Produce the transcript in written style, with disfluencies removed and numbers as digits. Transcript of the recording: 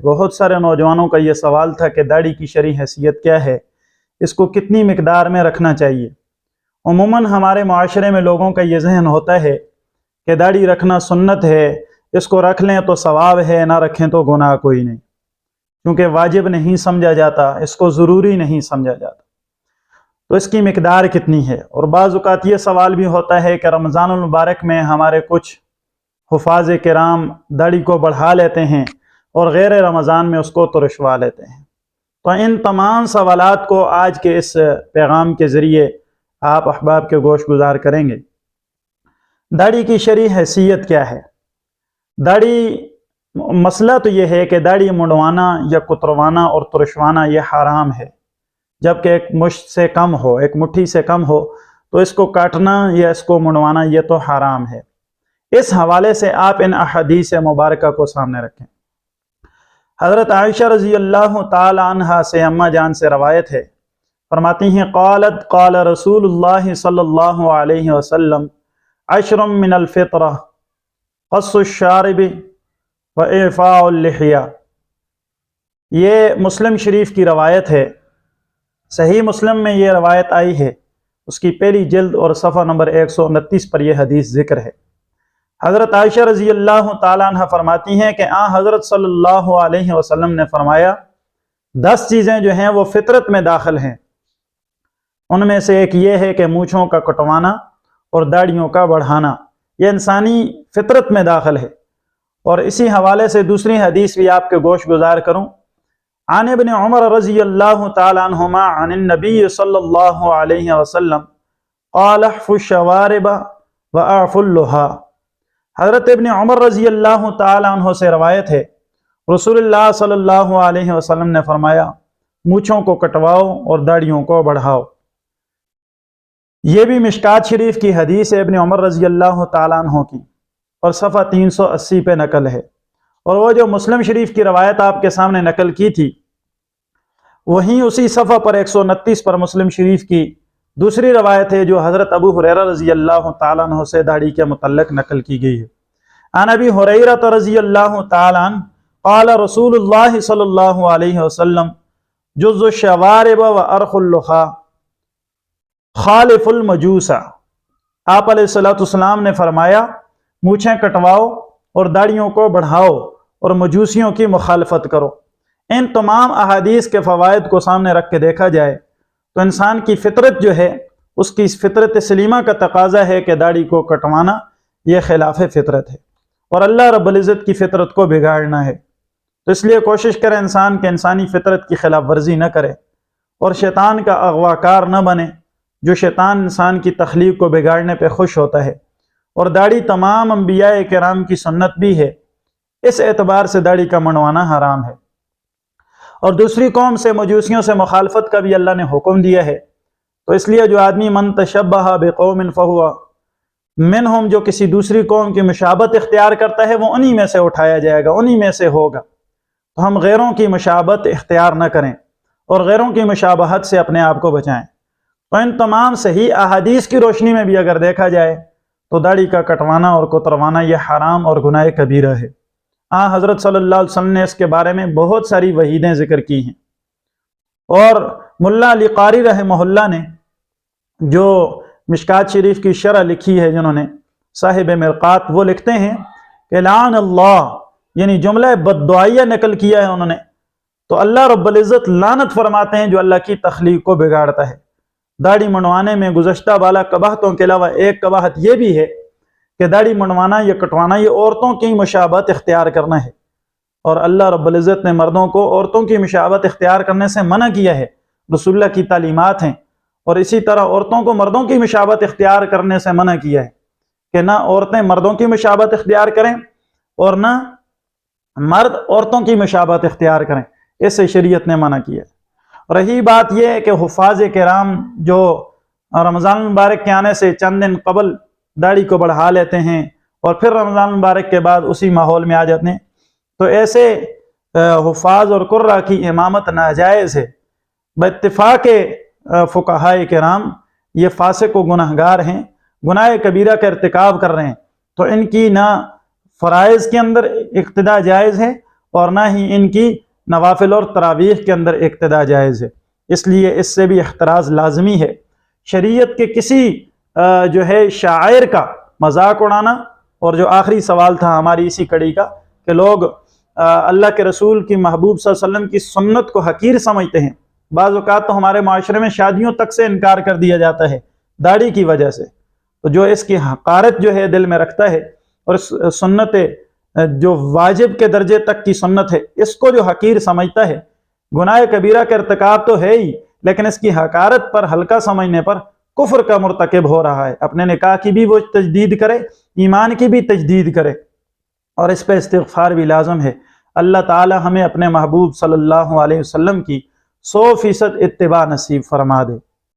بہت سارے نوجوانوں کا یہ سوال تھا کہ داڑھی کی شرعی حیثیت کیا ہے، اس کو کتنی مقدار میں رکھنا چاہیے۔ عموماً ہمارے معاشرے میں لوگوں کا یہ ذہن ہوتا ہے کہ داڑھی رکھنا سنت ہے، اس کو رکھ لیں تو ثواب ہے، نہ رکھیں تو گناہ کوئی نہیں، کیونکہ واجب نہیں سمجھا جاتا، اس کو ضروری نہیں سمجھا جاتا۔ تو اس کی مقدار کتنی ہے؟ اور بعض اوقات یہ سوال بھی ہوتا ہے کہ رمضان المبارک میں ہمارے کچھ حفاظ کرام داڑھی کو بڑھا لیتے ہیں اور غیر رمضان میں اس کو ترشوا لیتے ہیں۔ تو ان تمام سوالات کو آج کے اس پیغام کے ذریعے آپ احباب کے گوش گزار کریں گے۔ داڑھی کی شرعی حیثیت کیا ہے؟ داڑھی، مسئلہ تو یہ ہے کہ داڑھی منڈوانا یا کتروانا اور ترشوانا یہ حرام ہے، جبکہ ایک مشت سے کم ہو، ایک مٹھی سے کم ہو تو اس کو کاٹنا یا اس کو منڈوانا یہ تو حرام ہے۔ اس حوالے سے آپ ان احادیث مبارکہ کو سامنے رکھیں۔ حضرت عائشہ رضی اللہ تعالی عنہ سے، اماں جان سے روایت ہے، فرماتی ہیں قالت قال رسول اللہ صلی اللہ علیہ وسلم عشر من الفطرہ قص الشارب واعفاء اللحیہ۔ یہ مسلم شریف کی روایت ہے، صحیح مسلم میں یہ روایت آئی ہے، اس کی پہلی جلد اور صفحہ نمبر 129 پر یہ حدیث ذکر ہے۔ حضرت عائشہ رضی اللہ تعالیٰ عنہ فرماتی ہیں کہ حضرت صلی اللہ علیہ وسلم نے فرمایا 10 چیزیں جو ہیں وہ فطرت میں داخل ہیں، ان میں سے ایک یہ ہے کہ مونچھوں کا کٹوانا اور داڑھیوں کا بڑھانا، یہ انسانی فطرت میں داخل ہے۔ اور اسی حوالے سے دوسری حدیث بھی آپ کے گوش گزار کروں۔ عن ابن عمر رضی اللہ تعالی عنہما عن النبی صلی اللہ علیہ وسلم قال احفوا الشوارب واعفوا اللحى۔ حضرت ابن عمر رضی اللہ تعالی عنہ سے روایت ہے، رسول اللہ صلی اللہ علیہ وسلم نے فرمایا مونچھوں کو کٹواؤ اور داڑھیوں کو بڑھاؤ۔ یہ بھی مشکات شریف کی حدیث ہے ابن عمر رضی اللہ تعالی عنہ کی، اور صفحہ 380 پہ نقل ہے۔ اور وہ جو مسلم شریف کی روایت آپ کے سامنے نقل کی تھی، وہیں اسی صفحہ پر 129 پر مسلم شریف کی دوسری روایت ہے جو حضرت ابو ہریرہ رضی اللہ تعالیٰ عنہ سے داڑھی کے متعلق نقل کی گئی ہے۔ عن ابی ہریرہ رضی اللہ تعالیٰ عنہ قال رسول اللہ صلی اللہ علیہ وسلم جز الشوارب وارخ اللحى خالف المجوس۔ آپ علیہ السلام نے فرمایا مونچھیں کٹواؤ اور داڑھیوں کو بڑھاؤ اور مجوسیوں کی مخالفت کرو۔ ان تمام احادیث کے فوائد کو سامنے رکھ کے دیکھا جائے تو انسان کی فطرت جو ہے، اس کی فطرت سلیمہ کا تقاضا ہے کہ داڑھی کو کٹوانا یہ خلاف فطرت ہے، اور اللہ رب العزت کی فطرت کو بگاڑنا ہے۔ تو اس لیے کوشش کرے انسان کہ انسانی فطرت کی خلاف ورزی نہ کرے اور شیطان کا اغوا کار نہ بنے، جو شیطان انسان کی تخلیق کو بگاڑنے پہ خوش ہوتا ہے۔ اور داڑھی تمام انبیاء کرام کی سنت بھی ہے، اس اعتبار سے داڑھی کا منڈوانا حرام ہے۔ اور دوسری قوم سے، مجوسیوں سے مخالفت کا بھی اللہ نے حکم دیا ہے۔ تو اس لیے جو آدمی من تشبہ بقوم فہو منہم، جو کسی دوسری قوم کی مشابہت اختیار کرتا ہے وہ انہی میں سے اٹھایا جائے گا، انہی میں سے ہوگا۔ تو ہم غیروں کی مشابہت اختیار نہ کریں اور غیروں کی مشابہت سے اپنے آپ کو بچائیں۔ تو ان تمام صحیح احادیث کی روشنی میں بھی اگر دیکھا جائے تو داڑھی کا کٹوانا اور کتروانا یہ حرام اور گناہ کبیرہ ہے۔ حضرت صلی اللہ علیہ وسلم نے اس کے بارے میں بہت ساری وعیدیں ذکر کی ہیں۔ اور ملا علی قاری رحمہ اللہ نے جو مشکات شریف کی شرح لکھی ہے، جنہوں نے صاحب مرقات، وہ لکھتے ہیں کہ لعن اللہ، یعنی جملہ بد دعائیہ نقل کیا ہے انہوں نے، تو اللہ رب العزت لعنت فرماتے ہیں جو اللہ کی تخلیق کو بگاڑتا ہے۔ داڑھی منڈوانے میں گزشتہ بالا قباحتوں کے علاوہ ایک قباحت یہ بھی ہے کہ داڑھی منڈوانا یا کٹوانا یہ عورتوں کی مشابہت اختیار کرنا ہے، اور اللہ رب العزت نے مردوں کو عورتوں کی مشابہت اختیار کرنے سے منع کیا ہے، رسول اللہ کی تعلیمات ہیں۔ اور اسی طرح عورتوں کو مردوں کی مشابہت اختیار کرنے سے منع کیا ہے کہ نہ عورتیں مردوں کی مشابہت اختیار کریں اور نہ مرد عورتوں کی مشابہت اختیار کریں، اس سے شریعت نے منع کیا ہے۔ رہی بات یہ ہے کہ حفاظ کرام جو رمضان المبارک کے آنے سے چند دن قبل داڑھی کو بڑھا لیتے ہیں اور پھر رمضان المبارک کے بعد اسی ماحول میں آ جاتے ہیں، تو ایسے حفاظ اور قرہ کی امامت ناجائز ہے۔ باتفاق فقہائے کرام یہ فاسق و گناہگار ہیں، گناہ کبیرہ کا ارتکاب کر رہے ہیں، تو ان کی نہ فرائض کے اندر اقتداء جائز ہے اور نہ ہی ان کی نوافل اور تراویح کے اندر اقتدا جائز ہے، اس لیے اس سے بھی احتراز لازمی ہے۔ شریعت کے کسی جو ہے شاعر کا مذاق اڑانا، اور جو آخری سوال تھا ہماری اسی کڑی کا کہ لوگ اللہ کے رسول کی محبوب صلی اللہ علیہ وسلم کی سنت کو حقیر سمجھتے ہیں۔ بعض اوقات تو ہمارے معاشرے میں شادیوں تک سے انکار کر دیا جاتا ہے داڑھی کی وجہ سے، تو جو اس کی حقارت جو ہے دل میں رکھتا ہے اور اس سنت جو واجب کے درجے تک کی سنت ہے اس کو جو حقیر سمجھتا ہے، گناہ کبیرہ کا ارتکاب تو ہے ہی، لیکن اس کی حقارت پر ہلکا سمجھنے پر کفر کا مرتکب ہو رہا ہے۔ اپنے نکاح کی بھی وہ تجدید کرے، ایمان کی بھی تجدید کرے، اور اس پہ استغفار بھی لازم ہے۔ اللہ تعالی ہمیں اپنے محبوب صلی اللہ علیہ وسلم کی 100% اتباع نصیب فرما دے۔